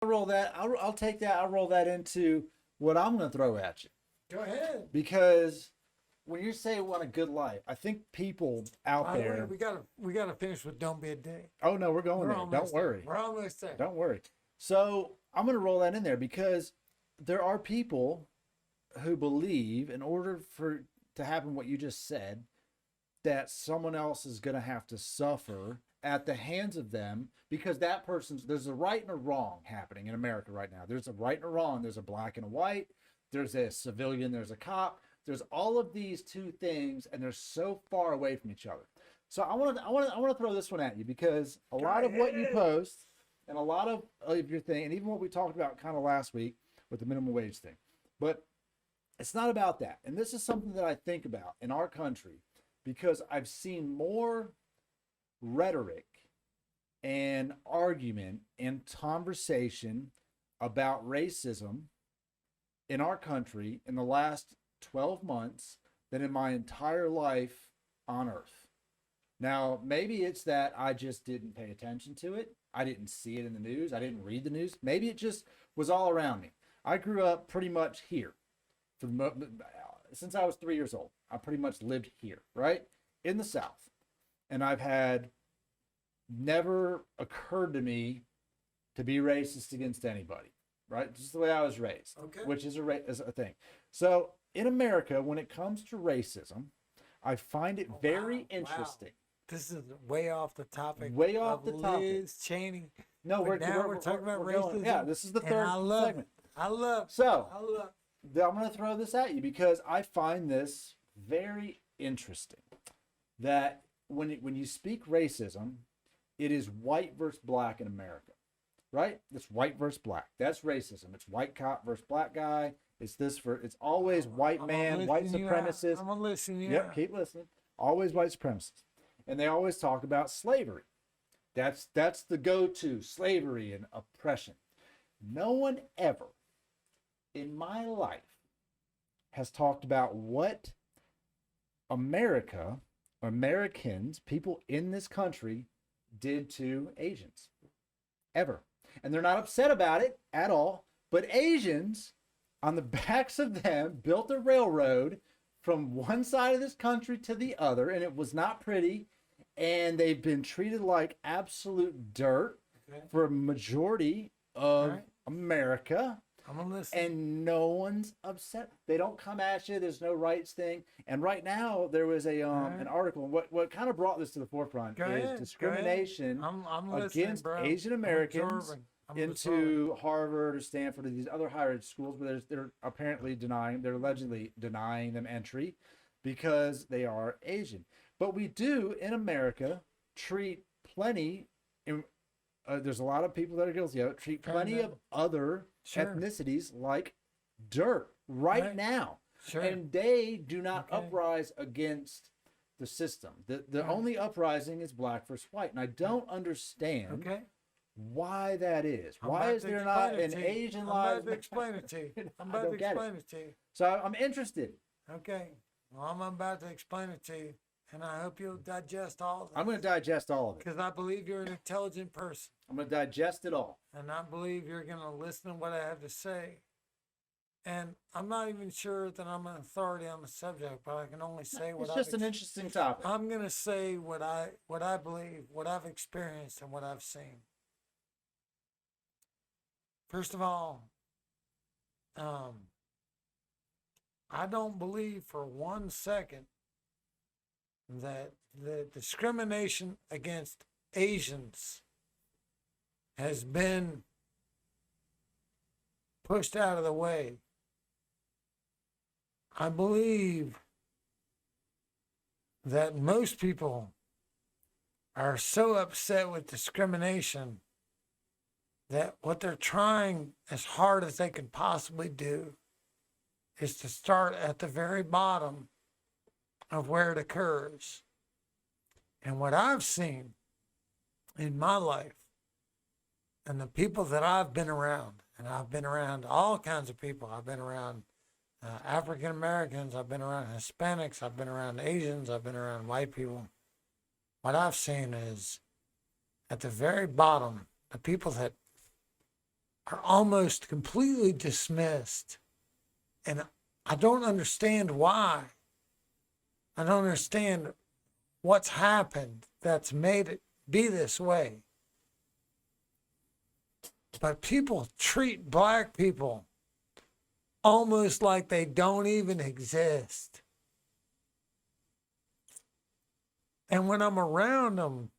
roll that. I'll take that. I'll roll that into what I'm going to throw at you. Go ahead. Because when you say want a good life, I think people out there. We gotta finish with "Don't Be a Dick." Oh no, we're going there. Don't worry. We're almost there. Don't worry. So I'm going to roll that in there because there are people who believe in order for to happen what you just said, that someone else is going to have to suffer at the hands of them because that person's, there's a right and a wrong happening in America right now. There's a right and a wrong. There's a black and a white. There's a civilian. There's a cop. There's all of these two things, and they're so far away from each other. So I want to throw this one at you because a lot of what you post and a lot of your thing, and even what we talked about kind of last week with the minimum wage thing, but it's not about that. And this is something that I think about in our country because I've seen more rhetoric and argument and conversation about racism in our country in the last 12 months than in my entire life on earth. Now, maybe it's that I just didn't pay attention to it. I didn't see it in the news. I didn't read the news. Maybe it just was all around me. I grew up pretty much here. Since I was 3 years old, I pretty much lived here, right? In the South. And I've had never occurred to me to be racist against anybody, right? Just the way I was raised, okay. Which is a thing. So in America, when it comes to racism, I find it very interesting. Wow. This is way off the topic. Way off the topic. Liz Cheney. No, we're talking about racism. Yeah, this is the third segment. I love. I'm going to throw this at you because I find this very interesting. That when you speak racism, it is white versus black in America, right? It's white versus black. That's racism. It's white cop versus black guy. It's always white man, white supremacist. I'm gonna listen. Yeah. Yep, keep listening. Always white supremacists, and they always talk about slavery. That's the go-to, slavery and oppression. No one ever in my life has talked about what Americans, people in this country did to Asians. Ever. And they're not upset about it at all. But Asians, on the backs of them, built a railroad from one side of this country to the other, and it was not pretty. And they've been treated like absolute dirt for a majority of America. I'm gonna listen. And no one's upset. They don't come at you. There's no rights thing. And right now there was an article. What kind of brought this to the forefront is discrimination against Asian Americans into Harvard or Stanford or these other higher ed schools, but they're allegedly denying them entry because they are Asian. But we do in America treat plenty. There's a lot of people that are guilty of it. Treat plenty of other ethnicities like dirt right now. And they do not uprise against the system. The only uprising is black versus white. And I don't understand why that is. Why is there not an Asian life? I'm about to explain it to you. So I'm interested. Okay. Well, I'm about to explain it to you. And I hope you'll digest all of it. I'm going to digest all of it. Because I believe you're an intelligent person. I'm going to digest it all. And I believe you're going to listen to what I have to say. And I'm not even sure that I'm an authority on the subject, but I can only say what I've It's just an interesting topic. I'm going to say what I believe, what I've experienced, and what I've seen. First of all, I don't believe for 1 second that the discrimination against Asians has been pushed out of the way. I believe that most people are so upset with discrimination that what they're trying as hard as they can possibly do is to start at the very bottom of where it occurs. And what I've seen in my life and the people that I've been around, and I've been around all kinds of people. I've been around African Americans, I've been around Hispanics, I've been around Asians, I've been around white people. What I've seen is at the very bottom, the people that are almost completely dismissed. And I don't understand why. I don't understand what's happened that's made it be this way. But people treat black people almost like they don't even exist. And when I'm around them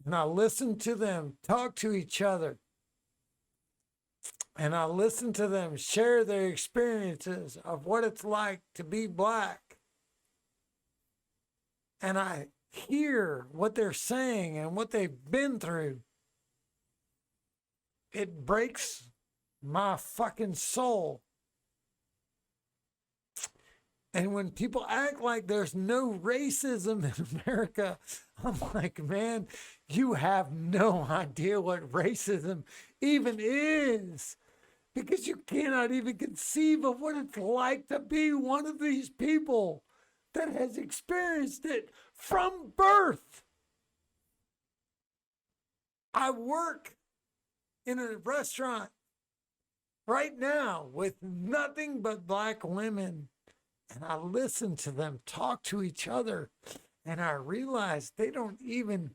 and I listen to them talk to each other, and I listen to them share their experiences of what it's like to be black, and I hear what they're saying and what they've been through, it breaks my fucking soul. And when people act like there's no racism in America, I'm like, man, you have no idea what racism even is. Because you cannot even conceive of what it's like to be one of these people that has experienced it from birth. I work in a restaurant right now with nothing but black women, and I listen to them talk to each other, and I realize they don't even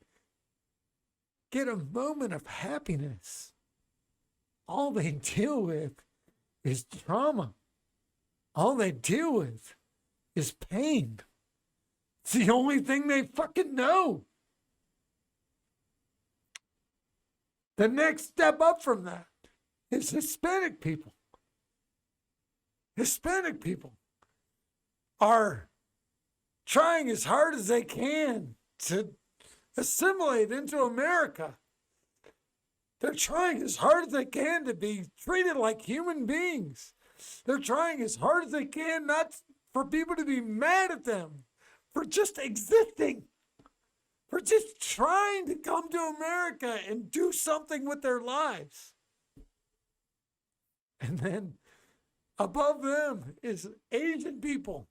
get a moment of happiness. All they deal with is trauma. All they deal with is pain. It's the only thing they fucking know. The next step up from that is Hispanic people. Hispanic people are trying as hard as they can to assimilate into America. They're trying as hard as they can to be treated like human beings. They're trying as hard as they can not for people to be mad at them for just existing, for just trying to come to America and do something with their lives. And then above them is Asian people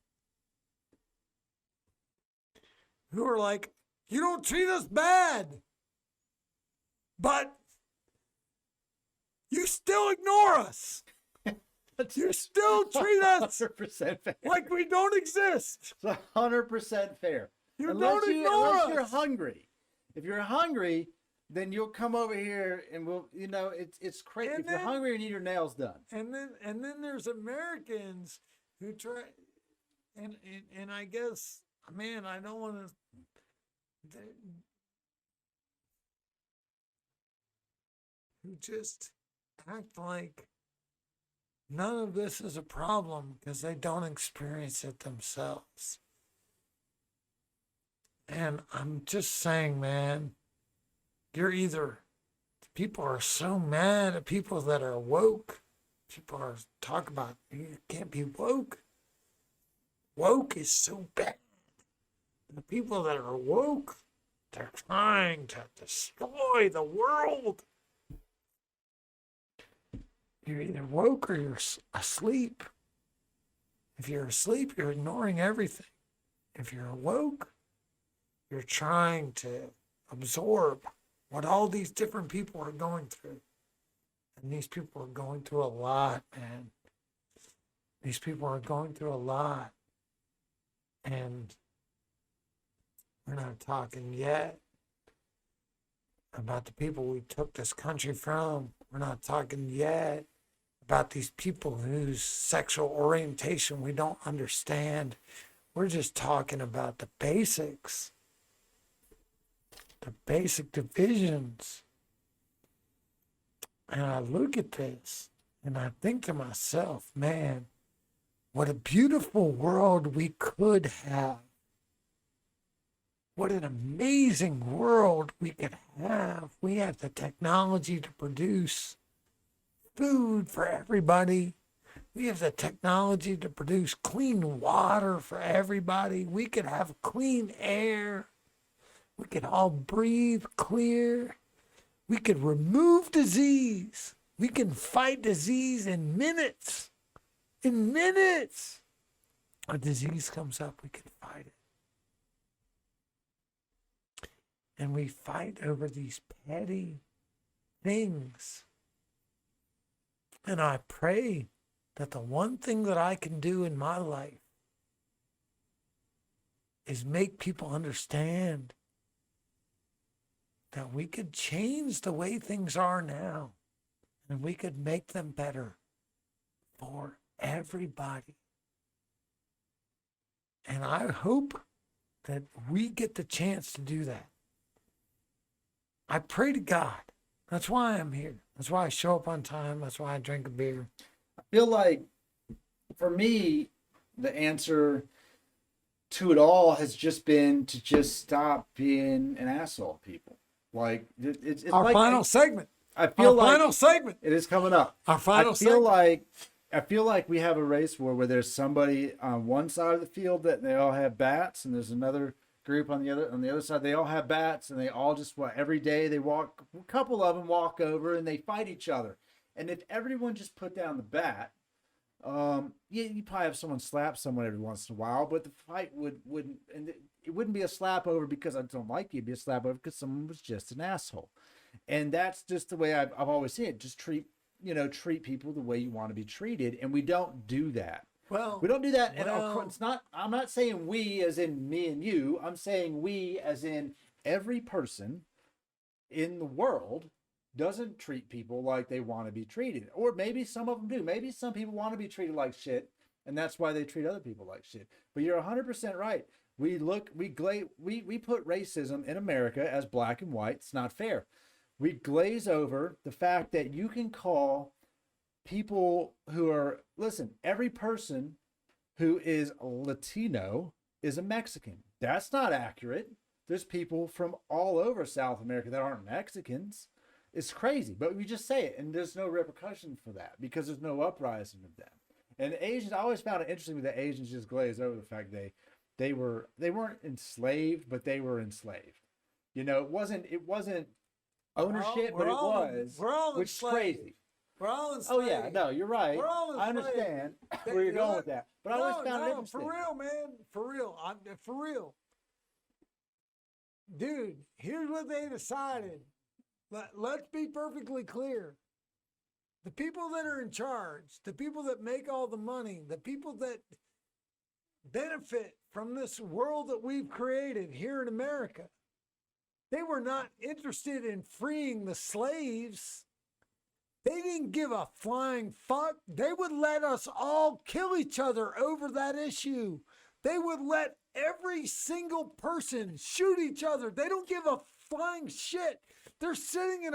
who are like, you don't treat us bad, but you still ignore us. You still treat us 100% fair. like we don't exist. It's 100% fair. You unless don't ignore unless you're us. hungry. If you're hungry, then you'll come over here and we'll, it's crazy. And if you're then- hungry and need your nails done. And then there's Americans who try, and I guess, man, I don't want to, who just act like none of this is a problem because they don't experience it themselves. And I'm just saying, man, you're either, people are so mad at people that are woke. People are talking about, you can't be woke. Woke is so bad. The people that are woke, they're trying to destroy the world. You're either woke or you're asleep. If you're asleep, you're ignoring everything. If you're woke, you're trying to absorb what all these different people are going through. And these people are going through a lot, man. These people are going through a lot. And we're not talking yet about the people we took this country from. We're not talking yet about these people whose sexual orientation we don't understand. We're just talking about the basics, the basic divisions. And I look at this and I think to myself, man, what a beautiful world we could have. What an amazing world we could have. We have the technology to produce food for everybody. We have the technology to produce clean water for everybody. We could have clean air. We could all breathe clear. We could remove disease. We can fight disease in minutes. In minutes. A disease comes up, we can fight it. And we fight over these petty things. And I pray that the one thing that I can do in my life is make people understand that we could change the way things are now and we could make them better for everybody. And I hope that we get the chance to do that. I pray to God. That's why I'm here. That's why I show up on time. That's why I drink a beer. I feel like, for me, the answer to it all has just been to just stop being an asshole to people. Like, it's Our like final segment. I feel Our like final segment. it is coming up. Our final I feel segment. like we have a race war where there's somebody on one side of the field that they all have bats, and there's another group on the other side. They all have bats, and they all just every day they walk. A couple of them walk over and they fight each other. And if everyone just put down the bat, you probably have someone slap someone every once in a while, but the fight wouldn't, and it wouldn't be a slap over because I don't like you. It'd be a slap over because someone was just an asshole. And that's just the way I've always seen it. Just treat people the way you want to be treated, and we don't do that. Well, We don't do that. And it's not. I'm not saying we as in me and you. I'm saying we as in every person in the world doesn't treat people like they want to be treated, or maybe some of them do. Maybe some people want to be treated like shit, and that's why they treat other people like shit. But you're 100% right. We put racism in America as black and white. It's not fair. We glaze over the fact that you can call people who are, listen, every person who is Latino is a Mexican. That's not accurate. There's people from all over South America that aren't Mexicans. It's crazy, but we just say it, and there's no repercussion for that because there's no uprising of them. And the Asians, I always found it interesting when the Asians just glaze over the fact they weren't enslaved, but they were enslaved. It wasn't ownership, but it was, which is crazy. We're all enslaved. Oh yeah, no, you're right. We're all I enslaved. understand where you're going with that, but I always found it interesting. For real, man. For real. For real. Dude, here's what they decided. Let's be perfectly clear. The people that are in charge, the people that make all the money, the people that benefit from this world that we've created here in America, they were not interested in freeing the slaves. They didn't give a flying fuck. They would let us all kill each other over that issue. They would let every single person shoot each other. They don't give a flying shit. They're sitting in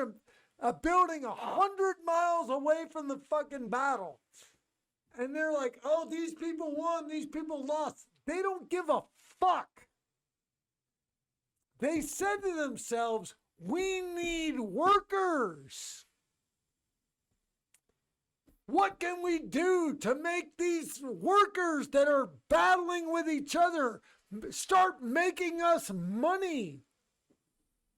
a building 100 miles away from the fucking battle. And they're like, oh, these people won, these people lost. They don't give a fuck. They said to themselves, we need workers. What can we do to make these workers that are battling with each other start making us money?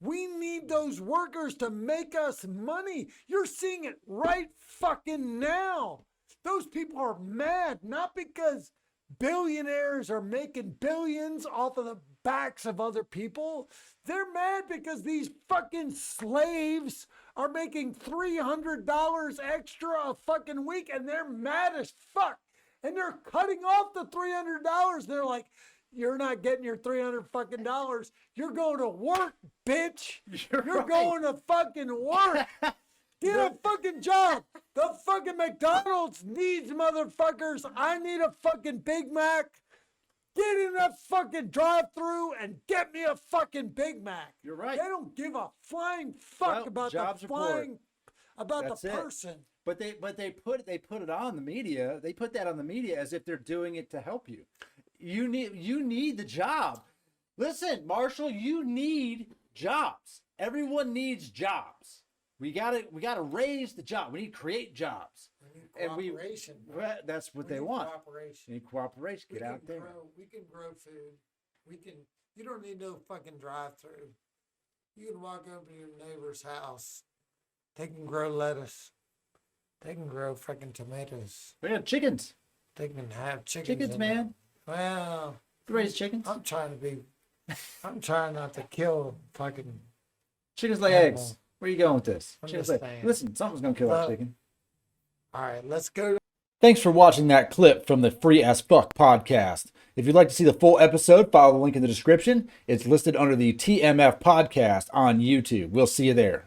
We need those workers to make us money. You're seeing it right fucking now. Those people are mad, not because billionaires are making billions off of the backs of other people. They're mad because these fucking slaves are making $300 extra a fucking week, and they're mad as fuck. And they're cutting off the $300. They're like, you're not getting your $300 fucking dollars. You're going to work, bitch. You're right. Going to fucking work. Get a fucking job. The fucking McDonald's needs motherfuckers. I need a fucking Big Mac. Get in that fucking drive-thru and get me a fucking Big Mac. You're right. They don't give a flying fuck about the flying, about the person. But they put it on the media. They put that on the media as if they're doing it to help you. You need the job. Listen, Marshall, you need jobs. Everyone needs jobs. We gotta raise the job. We need to create jobs. Cooperation. That's what they want. Cooperation. You need cooperation. Get out there. We can grow food. You don't need no fucking drive-through. You can walk over to your neighbor's house. They can grow lettuce. They can grow fucking tomatoes. We got chickens. They can have chickens. Chickens, man. Well, you raise chickens. I'm trying not to kill fucking chickens lay eggs. Where are you going with this? Listen, Listen, something's gonna kill that chicken. All right, let's go. Thanks for watching that clip from the Free as Fuck podcast. If you'd like to see the full episode, follow the link in the description. It's listed under the TMF podcast on YouTube. We'll see you there.